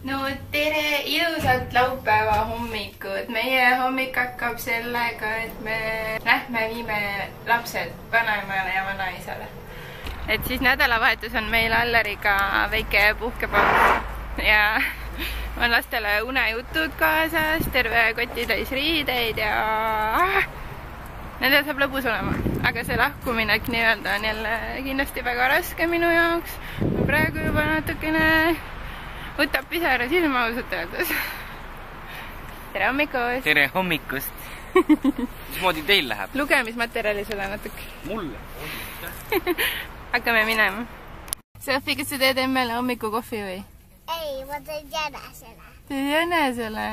No tere ilusat laupäeva hommikut. Meie hommik hakkab sellega, et me lähme viime lapsed vanaemale ja vanaisale. Et siis nädalavahetus on meil Alleriga väike puhkepaus ja on lastele unejutud kaasas, terve kotitäis riideid ja nendel saab lõbus olema. Aga see lahkuminek nii-öelda on jälle kindlasti väga raske minu jaoks. Ma praegu juba natukene võtab pisara silma ausalt öeldes. Tere hommikust! Tere hommikust! Mismoodi teil läheb? Lugemismaterjali sulle natuke. Mulle? Hakkame minema. Sofi, kas sa teed emmele hommikukohvi või? Ei, ma teen jänesele. Teed jänesele?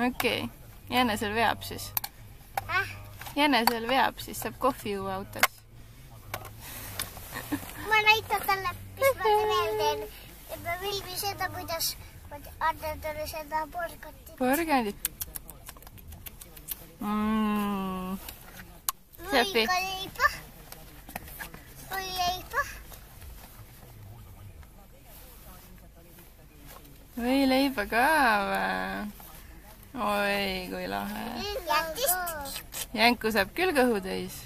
Okei. Jänesel veab siis. Jänesel veab siis, saab kohvi juua autos. Ma näitan talle, mis ma veel teen. Et ma filmi seda, kuidas annan talle seda porgandit. Porgandit? Sofi. Lõika leiba. Või leiba. Või leiba ka või? Oi, kui lahe. Jätist. Jänku saab küll kõhu täis.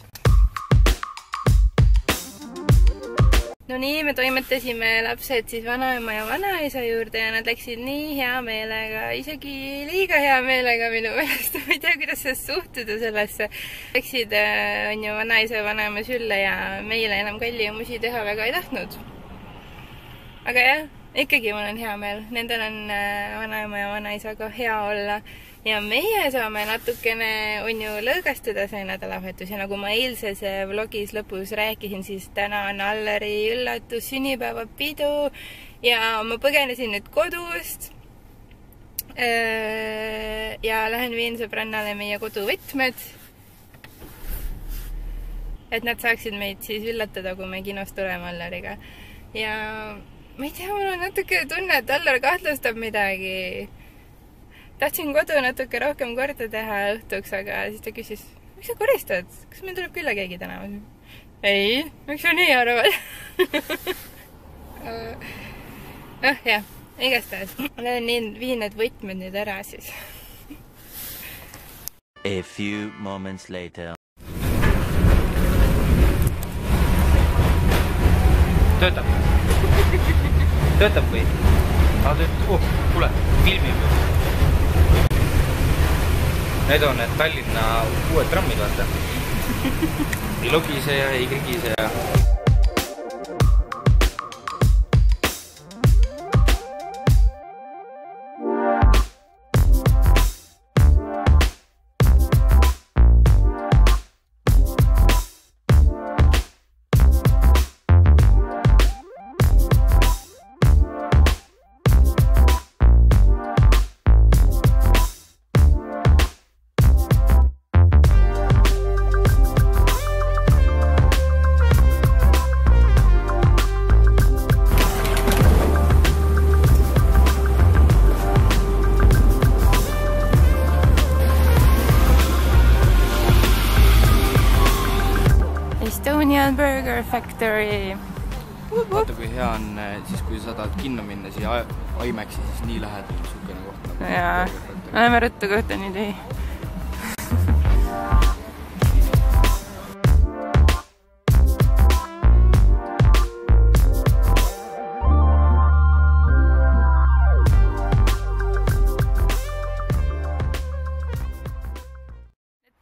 No nii, me toimetasime lapsed siis vanaema ja vanaisa juurde ja nad läksid nii hea meelega, isegi liiga hea meelega minu meelest. Ma ei tea, kuidas sa suhtuda sellesse. Läksid on ju vanaisa ja vanaema sülle ja meile enam kalliumusi teha väga ei tahtnud. Aga jah, ikkagi mul on hea meel. Nendel on vanaema ja vanaisaga hea olla. Ja meie saame natukene on ju lõõgastuda see nädalavahetus ja nagu ma eilses vlogis lõpus rääkisin, siis täna on Alleri üllatus sünnipäevapidu ja ma põgenesin nüüd kodust ja lähen viin sõbrannale meie koduvõtmed, et nad saaksid meid siis üllatada, kui me kinost tuleme Alleriga. Ja ma ei tea, mul on natuke tunne, et Aller kahtlustab midagi. Tahtsin kodu natuke rohkem korda teha õhtuks, aga siis ta küsis, miks sa koristad? Kas meil tuleb külla keegi täna? Ei, miks sa nii arvad? Jah, igastahes. Viin need võtmed nüüd ära siis. A few moments later. Töötab? Töötab või? Kuule, filmib. Need on need Tallinna uued trammid, vaata. Ei logise ja ei krigise ja... Estonian Burger Factory. Vaata, kui hea on siis, kui sa tahad kinno minna siia IMAXi, siis nii lähedal sukene koht nagu jaa, oleme ruttu kohta nüüd ei.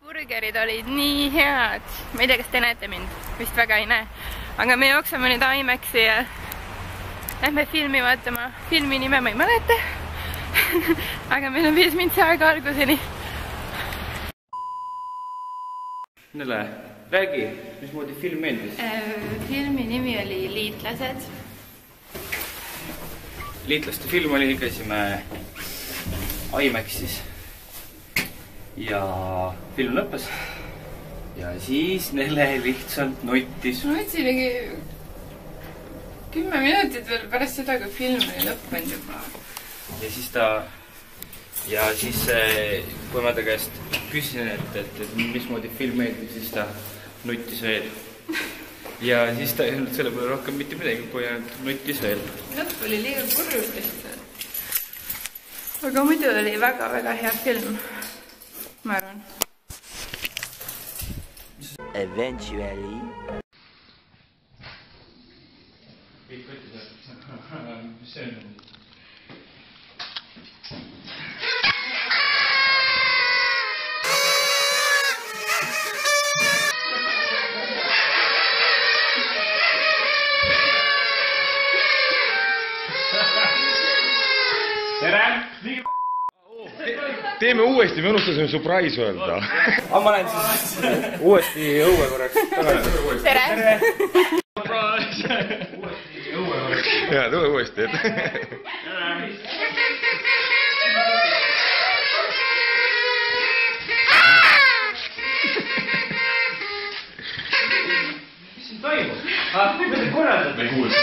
Burgerid olid nii head. Ma ei tea, kas te näete mind. Vist väga ei näe. Aga me jooksame nüüd IMAXi ja lähme filmi vaatama. Filmi nime ma ei mäleta. Aga meil on 5 mintsi aega alguseni. Nele, räägi, mismoodi film meeldis? Filmi nimi oli Liitlased. Liitlaste film oli, käisime IMAXis. Ja film lõppes ja siis Nele lihtsalt nuttis. Ma võtsingi 10 minutit veel pärast seda, kui film oli lõppenud juba. Ja siis kui ma ta käest küsin, et mismoodi film meeldib, siis ta nuttis veel. Ja siis ta ei olnud selle peale rohkem mitte midagi, kui nuttis veel. Lõpp oli liiga kurvust lihtsalt. aga muidu oli väga-väga hea film, ma arvan. Eventually. Mis see on? Teeme uuesti, me unustasime surprise öelda. Aga ma lähen siis uuesti õue korraks tagasi. Tere! Jaa, tule uuesti. Mis siin toimub? Mida te korraldate?